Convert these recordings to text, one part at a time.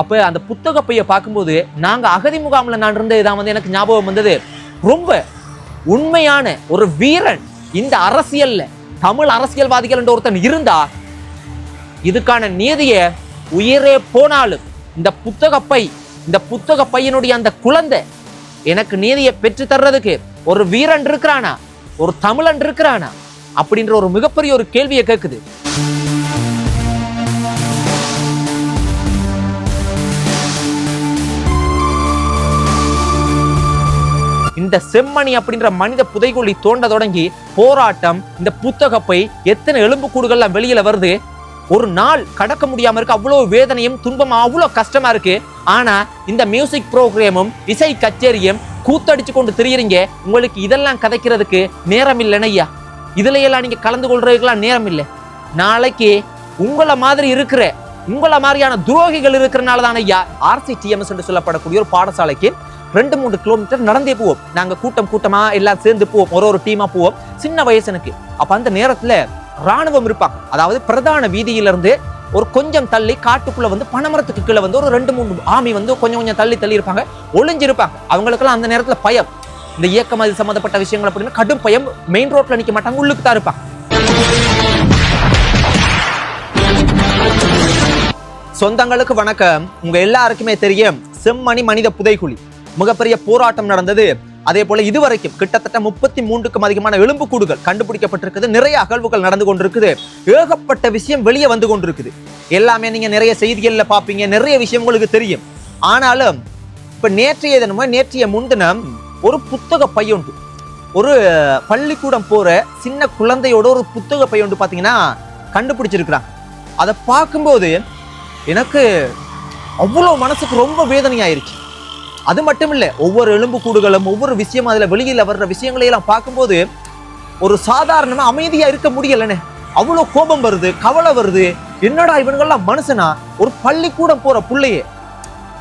அப்ப அந்த புத்தக பைய பார்க்கும்போது நாங்க அகதி முகாம்ல நான் இருந்ததுதான் வந்து எனக்கு ஞாபகம் வந்தது. ரொம்ப உண்மையான ஒரு வீரன் இந்த அரசியல்ல, தமிழ் அரசியல்வாதிகள் என்ற ஒருத்தன் இருந்தா இதுக்கான நீதிய உயிரே போனாலும் இந்த புத்தக பையனுடைய அந்த குழந்தை எனக்கு நீதியை பெற்று தர்றதுக்கு ஒரு வீரன் இருக்கிறானா, ஒரு தமிழன் இருக்கிறானா அப்படின்ற ஒரு மிகப்பெரிய ஒரு கேள்வியை கேட்குது. இந்த செம்மணி அப்படின்ற மனித புதைகுழி தோண்ட தொடங்கி போராட்டம், இந்த புத்தகப்பை எத்தனை எலும்புக்கூடுகள்லாம் வெளியில வருது. ஒரு நாள் கடக்க முடியாம இருக்கு, அவ்வளவு வேதனையும் துன்பமா அவ்வளவு கஷ்டமா இருக்கு. ஆனா இந்த மியூசிக் ப்ரோக்ராமும் இசை கச்சேரியும் கூத்தடிச்சு கொண்டு திரியுறீங்க. உங்களுக்கு இதெல்லாம் கதைக்கிறதுக்கு நேரம் இல்லைன்னு ஐயா, இதுல எல்லாம் நீங்க கலந்து கொள்றதுக்கெல்லாம் நேரம் இல்லை. நாளைக்கு உங்களை மாதிரியான துரோகிகள் இருக்கிறனால தான் ஐயா RCTMS என்று சொல்லப்படக்கூடிய ஒரு பாடசாலைக்கு 2-3 கிலோமீட்டர் நடந்தே போவோம். நாங்க கூட்டமா எல்லாம் சேர்ந்து போவோம், ஒரு டீமா போவோம். சின்ன வயசனுக்கு அப்ப அந்த நேரத்துல ராணுவம் இருப்பாங்க. அதாவது பிரதான வீதியிலிருந்து ஒரு கொஞ்சம் தள்ளி காட்டுக்குள்ள வந்து பனைமரத்துக்கு கீழே வந்து ஒரு 2-3 ஆமி வந்து கொஞ்சம் தள்ளி இருப்பாங்க, ஒளிஞ்சிருப்பாங்க. அவங்களுக்கெல்லாம் அந்த நேரத்துல பயம், இந்த இயக்கமதி சம்பந்தப்பட்ட விஷயங்கள் அப்படின்னா கடும் பயம். மெயின் ரோட்ல நிக்க மாட்டாங்க, உள்ளுக்கு தான் இருப்பாங்க. சொந்தங்களுக்கு வணக்கம். உங்க எல்லாருக்குமே தெரியும் செம்மணி மனித புதைகுழி மிகப்பெரிய போராட்டம் நடந்தது. அதே போல இதுவரைக்கும் கிட்டத்தட்ட 33க்கும் அதிகமான எலும்புக்கூடுகள் கண்டுபிடிக்கப்பட்டிருக்குது. நிறைய அகழ்வுகள் நடந்து கொண்டிருக்குது. ஏகப்பட்ட விஷயம் வெளியே வந்து கொண்டிருக்குது. எல்லாமே நீங்க நிறைய செய்திகள்ல பாப்பீங்க, நிறைய விஷயம் உங்களுக்கு தெரியும். ஆனாலும் இப்ப நேற்றைய முன்தினம் ஒரு புத்தக பையொன்று, ஒரு பள்ளிக்கூடம் போற சின்ன குழந்தையோட ஒரு புத்தக பையொன்று பாத்தீங்கன்னா கண்டுபிடிச்சிருக்கிறாங்க. அதை பார்க்கும்போது எனக்கு அவ்வளவு மனசுக்கு ரொம்ப வேதனையாயிருச்சு. அது மட்டும் இல்ல, ஒவ்வொரு எலும்புக்கூடுகளும் ஒவ்வொரு விஷயம் அதுல வெளியில வர்ற விஷயங்களை எல்லாம் பார்க்கும்போது ஒரு சாதாரணமா அமைதியா இருக்க முடியலன்னு அவ்வளவு கோபம் வருது, கவலை வருது. என்னடா இவனுங்கெல்லாம் மனுஷனா? ஒரு பள்ளிக்கூடம் போற பிள்ளையே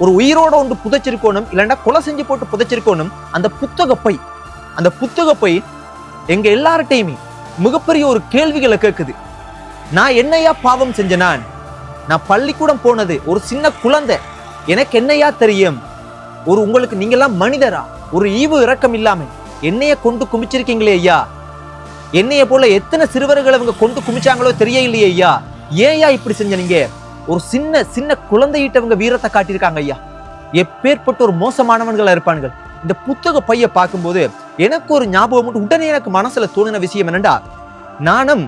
ஒரு உயிரோட ஒன்று புதைச்சிருக்கணும், இல்லைன்னா கொலை செஞ்சு போட்டு புதைச்சிருக்கணும். அந்த புத்தக பை எங்க எல்லார்ட்டையுமே மிகப்பெரிய ஒரு கேள்விகளை கேட்குது. நான் என்னையா பாவம் செஞ்சேன்? நான் பள்ளிக்கூடம் போனது ஒரு சின்ன குழந்தை, எனக்கு என்னையா தெரியும்? உங்களுக்கு நீங்கெல்லாம் மனிதரா? ஒரு ஈவு இரக்கம் இல்லாம என்னைய கொண்டு குமிச்சிருக்கீங்களே ஐயா. என்னைய போல எத்தனை சிறுவர்களை இவங்க கொண்டு குமிச்சாங்களோ தெரியலையே ஐயா. ஏயா இப்படி செஞ்ச? நீங்க ஒரு சின்ன குழந்தையிட்டவங்க வீரத்தை காட்டியிருக்காங்க ஐயா. எப்பேற்பட்ட ஒரு மோசமானவன்களா இருப்பானுங்கள். இந்த புத்தக பைய பார்க்கும்போது எனக்கு ஒரு ஞாபகம் உடனே எனக்கு மனசுல தோணின விஷயம் என்னண்டா, நானும்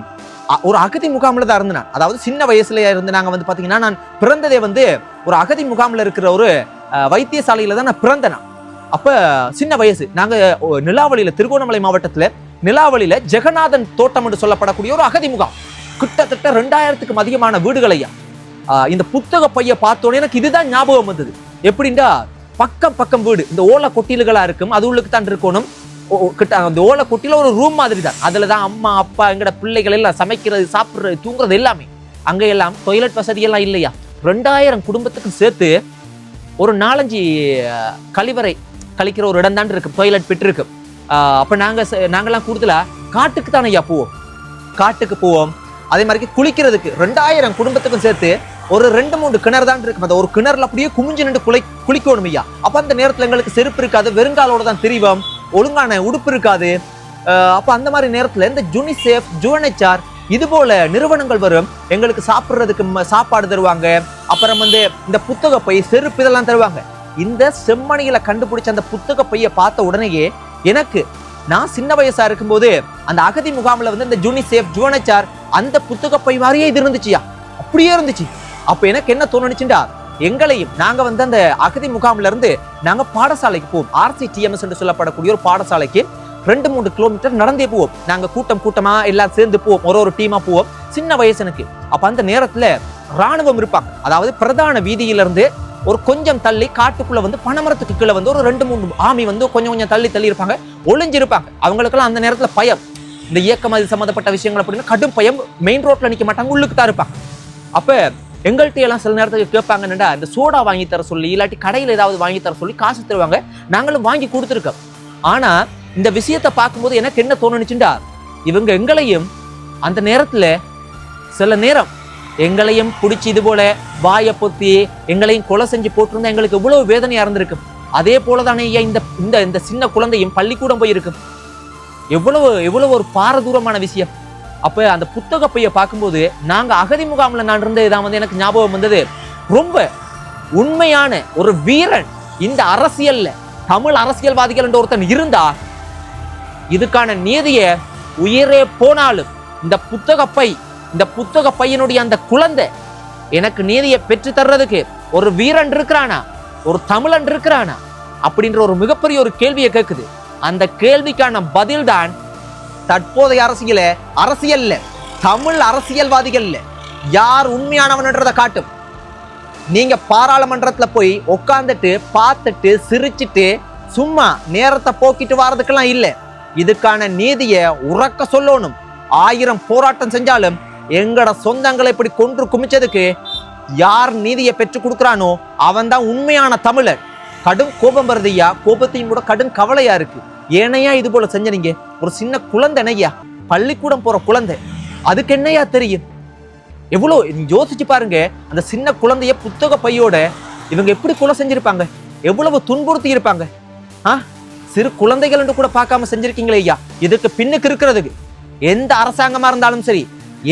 ஒரு அகதி முகாம்ல தான் இருந்தேன். அதாவது சின்ன வயசுல இருந்து நாங்க வந்து பாத்தீங்கன்னா, நான் பிறந்ததே வந்து ஒரு அகதி முகாம்ல இருக்கிற ஒரு வைத்தியசாலையில தான் நான் பிறந்தேன். அப்ப சின்ன வயசு நாங்க நிலாவளியில, திருகோணமலை மாவட்டத்துல நிலாவளியில ஜெகநாதன் தோட்டம் என்று சொல்லப்படக்கூடிய ஒரு அகதி முகாம். கிட்டத்தட்ட 2000க்கும் அதிகமான வீடுகளையா. இந்த புத்தக பைய பார்த்தோன்னே எனக்கு இதுதான் ஞாபகம் வந்தது. எப்படின்னா, பக்கம் வீடு, இந்த ஓலை கொட்டில்களா இருக்கும், அது உள்ளுக்கு தான் இருக்கணும். அந்த ஓலை கொட்டில ஒரு ரூம் மாதிரி தான். அதுலதான் அம்மா அப்பா எங்கட பிள்ளைகள் எல்லாம் சமைக்கிறது, சாப்பிடுறது, தூங்குறது எல்லாமே. அங்க எல்லாம் டொய்லெட் வசதி எல்லாம் இல்லையா. 2000 குடும்பத்துக்கு சேர்த்து ஒரு 4-5 கழிவறை கழிக்கிற ஒரு இடம் தான் இருக்கு, டொய்லெட் பிட் இருக்கு. அப்ப நாங்கெல்லாம் கூடுதலா காட்டுக்கு தானே ஐயா போவோம். அதே மாதிரி குளிக்கிறதுக்கு 2000 குடும்பத்துக்கும் சேர்த்து ஒரு 2-3 கிணறு தான் இருக்கு. அந்த ஒரு கிணறுல அப்படியே குமிஞ்சு நின்று குளிக்கணும் ஐயா. அப்ப அந்த நேரத்துல எங்களுக்கு செருப்பு இருக்காது, வெறுங்காலோட தான் தெரிவோம், ஒழுங்கான உடுப்பு இருக்காது. அப்ப அந்த மாதிரி நேரத்துல இந்த யுனிசெஃப், UNHCR இது போல நிறுவனங்கள் வரும், எங்களுக்கு சாப்பிடுறதுக்கு சாப்பாடு தருவாங்க. அப்புறம் வந்து இந்த புத்தக பை, செருப்பு இதெல்லாம் தருவாங்க. இந்த செம்மணியில கண்டுபிடிச்ச அந்த புத்தக பைய பார்த்த உடனேயே நான் சின்ன வயசா இருக்கும்போது அந்த அகதி முகாம்ல வந்து இந்த யுனிசெஃப், UNHCR அந்த புத்தக பை மாதிரியே இது இருந்துச்சுயா, அப்படியே இருந்துச்சு. அப்ப எனக்கு என்ன தோணுச்சுண்டா, எங்களையும் நாங்க வந்து அந்த அகதி முகாம்ல இருந்து நாங்க பாடசாலைக்கு போவோம். RCTMS என்று சொல்லப்படக்கூடிய ஒரு பாடசாலைக்கு 2-3 கிலோமீட்டர் நடந்தே போவோம். நாங்க கூட்டமா எல்லாம் சேர்ந்து போவோம், ஒரு டீமா போவோம். சின்ன வயசனுக்கு அப்ப அந்த நேரத்துல ராணுவம் இருப்பாங்க. அதாவது பிரதான வீதியிலிருந்து ஒரு கொஞ்சம் தள்ளி காட்டுக்குள்ள வந்து பனைமரத்துக்கு கீழே வந்து ஒரு 2-3 ஆமி வந்து கொஞ்சம் தள்ளி இருப்பாங்க, ஒளிஞ்சிருப்பாங்க. அவங்களுக்கெல்லாம் அந்த நேரத்துல பயம், இந்த இயக்கமதி சம்பந்தப்பட்ட விஷயங்கள் அப்படின்னா கடும் பயம். மெயின் ரோட்ல நிக்க மாட்டாங்க, உள்ளுக்கு தான் இருப்பாங்க. அப்ப எங்கள்கிட்ட எல்லாம் சில நேரத்துக்கு கேட்பாங்கன்னா, இந்த சோடா வாங்கி தர சொல்லி, இல்லாட்டி கடையில் ஏதாவது வாங்கி தர சொல்லி காசு தருவாங்க. நாங்களும் வாங்கி கொடுத்துருக்கோம். ஆனா இந்த விஷயத்தை பார்க்கும்போது எனக்கு என்ன தோணுச்சுண்டா, இவங்க எங்களையும் அந்த நேரத்துல சில நேரம் எங்களையும் பிடிச்சி இது போல வாயை பொத்தி எங்களையும் கொலை செஞ்சு போட்டிருந்தா எங்களுக்கு எவ்வளவு வேதனையா இருந்திருக்கும். அதே போலதானே ஐயா இந்த இந்த இந்த சின்ன குழந்தையும் பள்ளிக்கூடம் போயிருக்கும். எவ்வளவு எவ்வளவு ஒரு பாரதூரமான விஷயம். அப்ப அந்த புத்தக பைய பார்க்கும்போது நாங்க அகதி முகாம்ல நான் இருந்ததுதான் எனக்கு ஞாபகம் வந்தது. ரொம்ப உண்மையான ஒரு வீரன் இந்த அரசியல்ல, தமிழ் அரசியல்வாதிகள் என்ற ஒருத்தன் இருந்தா இதுக்கான நீதியை உயிரே போனாலும் இந்த புத்தக பையனுடைய அந்த குழந்தை எனக்கு நீதியை பெற்று தர்றதுக்கு ஒரு வீரன் இருக்கிறானா, ஒரு தமிழன் இருக்கிறானா அப்படின்ற ஒரு மிகப்பெரிய ஒரு கேள்வியை கேட்குது. அந்த கேள்விக்கான பதில் தான் தற்போதைய அரசியல்ல தமிழ் அரசியல்வாதிகள்ல யார் உண்மையானவன்றதை காட்டும். நீங்க பாராளுமன்றத்துல போய் உட்கார்ந்துட்டு பார்த்துட்டு சிரிச்சுட்டு சும்மா நேரத்தை போக்கிட்டு வர்றதுக்கெல்லாம் இல்ல. இதுக்கான நீதியை உறக்க சொல்லணும். 1000 போராட்டம் செஞ்சாலும் எங்கட சொந்தங்களை இப்படி கொன்று குமிச்சதுக்கு யார் நீதியை பெற்றுக் கொடுக்குறானோ அவன் தான் உண்மையான தமிழர். கடும் கோபம் வருதையா, கோபத்தையும் கூட கடும் கவலையா இருக்கு. ஏனையா இது போல செஞ்சனீங்க? ஒரு சின்ன குழந்தை நையா, பள்ளிக்கூடம் போற குழந்தை, அதுக்கு என்னையா தெரியும்? எவ்வளவு யோசிச்சு பாருங்க. அந்த சின்ன குழந்தைய புத்தக பையோட இவங்க எப்படி கொலை செஞ்சிருப்பாங்க, எவ்வளவு துன்புறுத்தி இருப்பாங்க. சிறு குழந்தைகள் என்று கூட பார்க்காம செஞ்சிருக்கீங்களே ஐயா. இதுக்கு பின்னுக்கு இருக்கிறதுக்கு எந்த அரசாங்கமா இருந்தாலும் சரி,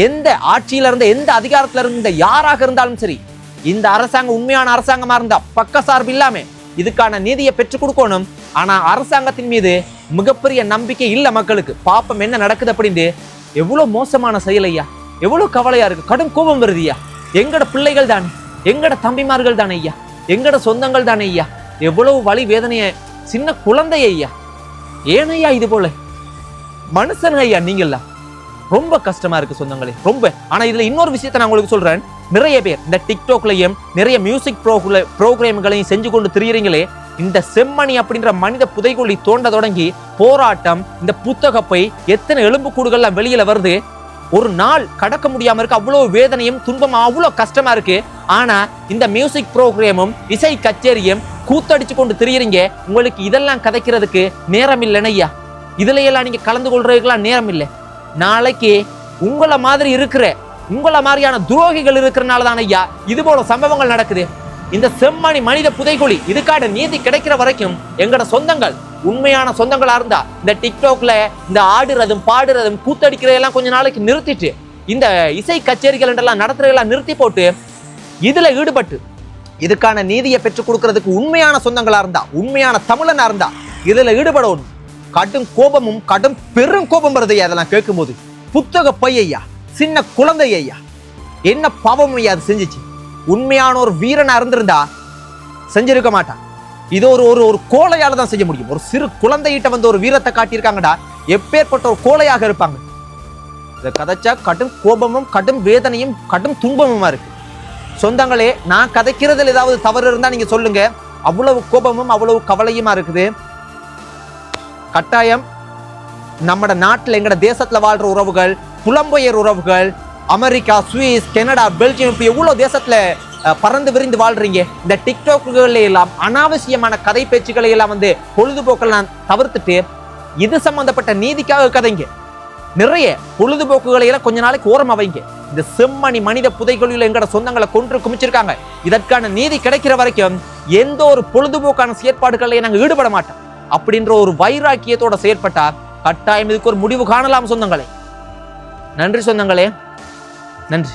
எந்த ஆட்சியில இருந்த எந்த அதிகாரத்துல இருந்த யாராக இருந்தாலும் சரி, இந்த அரசாங்கம் உண்மையான அரசாங்கமா இருந்தா பக்க சார்பு இல்லாம இதுக்கான நீதியை பெற்றுக் கொடுக்கணும். ஆனா அரசாங்கத்தின் மீது மிகப்பெரிய நம்பிக்கை இல்ல மக்களுக்கு. பாப்பம் என்ன நடக்குது அப்படின்னு. எவ்வளவு மோசமான செயல் ஐயா, எவ்வளவு கவலையா இருக்கு. கடும் கோபம் வருது ஐயா. எங்கட பிள்ளைகள் தானே, எங்கட தம்பிமார்கள் தானே ஐயா, எங்கட சொந்தங்கள் தானே ஐயா. எவ்வளவு வலி வேதனைய சின்ன குழந்தை ஐயா. ஏனையா இது போல மனுஷன் ஐயா நீங்களா? ரொம்ப கஷ்டமா இருக்கு சொந்தங்களே, ரொம்ப. ஆனா இதுல இன்னொரு விஷயத்த நான் உங்களுக்கு சொல்றேன். நிறைய பேர் இந்த டிக்டாக்லயும் நிறைய மியூசிக் ப்ரோக்ராம்களையும் செஞ்சு கொண்டு திரியுறீங்களே. இந்த செம்மணி அப்படின்ற மனித புதைகுழி தோண்ட தொடங்கி போராட்டம், இந்த புத்தக பை, எத்தனை எலும்புக்கூடுகள்லாம் வெளியில வருது. ஒரு நாள் கடக்க முடியாம இருக்கு. அவ்வளவு வேதனையும் துன்பமா அவ்வளவு கஷ்டமா இருக்கு. ஆனா இந்த மியூசிக் ப்ரோக்ராமும் இசை கச்சேரியும் கூத்தடிச்சு கொண்டு திரியுறீங்க. உங்களுக்கு இதெல்லாம் கதைக்கிறதுக்கு நேரம் இல்லைன்னு ஐயா. இதுல எல்லாம் நீங்க கலந்து கொள்றதுக்கெல்லாம் நேரம் இல்லை. நாளைக்கு உங்களை மாதிரி இருக்கிற உங்களை மாதிரியான துரோகிகள் இருக்கிறனால தான் ஐயா இது போல சம்பவங்கள் நடக்குது. இந்த செம்மணி மனித புதைகுழி இதுக்கான நீதி கிடைக்கிற வரைக்கும் எங்கட சொந்தங்கள் உண்மையான சொந்தங்களா இருந்தா இந்த டிக்டாக்ல இந்த ஆடுறதும் பாடுறதும் கூத்தடிக்கிறதெல்லாம் கொஞ்ச நாளைக்கு நிறுத்திட்டு, இந்த இசை கச்சேரிகள் என்றெல்லாம் நடத்துறதெல்லாம் நிறுத்தி போட்டு இதுல ஈடுபட்டு இதுக்கான நீதியை பெற்றுக் கொடுக்கறதுக்கு உண்மையான சொந்தங்களா இருந்தா, உண்மையான தமிழனா இருந்தா இதுல ஈடுபடணும். கடும் கோபமும் கடும் பெரும் கோபம் வருது அதெல்லாம் கேட்கும் போது. புத்தக பையா, சின்ன குழந்தை ஐயா, என்ன பாவம் ஐயா அது செஞ்சிச்சு. உண்மையான ஒரு வீரனா இருந்திருந்தா செஞ்சிருக்க மாட்டான். இது ஒரு கோழையால தான் செய்ய முடியும். ஒரு சிறு குழந்தைகிட்ட வந்து ஒரு வீரத்தை காட்டியிருக்காங்கடா, எப்பேற்பட்ட ஒரு கோழையாக இருப்பாங்க. இதை கதைச்சா கடும் கோபமும் கடும் வேதனையும் கடும் துன்பமுமா இருக்கு. சொந்தங்களே, நான் கதைக்கிறதுல ஏதாவது தவறு இருந்தா நீங்க சொல்லுங்க. அவ்வளவு கோபமும் அவ்வளவு கவலையுமா இருக்குது. கட்டாயம் நம்ம நாட்டில் எங்கட தேசத்துல வாழ்ற உறவுகள், புலம்பெயர் உறவுகள், அமெரிக்கா, சுவிஸ், கனடா, பெல்ஜியம், இப்ப எவ்வளவு தேசத்துல பறந்து விரிந்து வாழ்றீங்க. இந்த டிக்டாக்குகளை எல்லாம் அனாவசியமான கதை பேச்சுக்களை எல்லாம் வந்து பொழுதுபோக்கெல்லாம் தவிர்த்துட்டு இது சம்பந்தப்பட்ட நீதிக்காக கதைங்க. நிறைய பொழுதுபோக்குகளை எல்லாம் கொஞ்ச நாளைக்கு ஓரமா வைங்க. இந்த செம்மணி மனித புதைகுழியில் எங்கட சொந்தங்களை கொன்று குமிச்சிருக்காங்க. இதற்கான நீதி கிடைக்கிற வரைக்கும் எந்த ஒரு பொழுதுபோக்கான செயற்பாடுகளையும் நாங்க ஈடுபட மாட்டோம் அப்படின்ற ஒரு வைராக்கியத்தோட செயற்பட்டா கட்டாயம் இதுக்கு ஒரு முடிவு காணலாம் சொந்தங்களே. நன்றி சொந்தங்களே, நன்றி.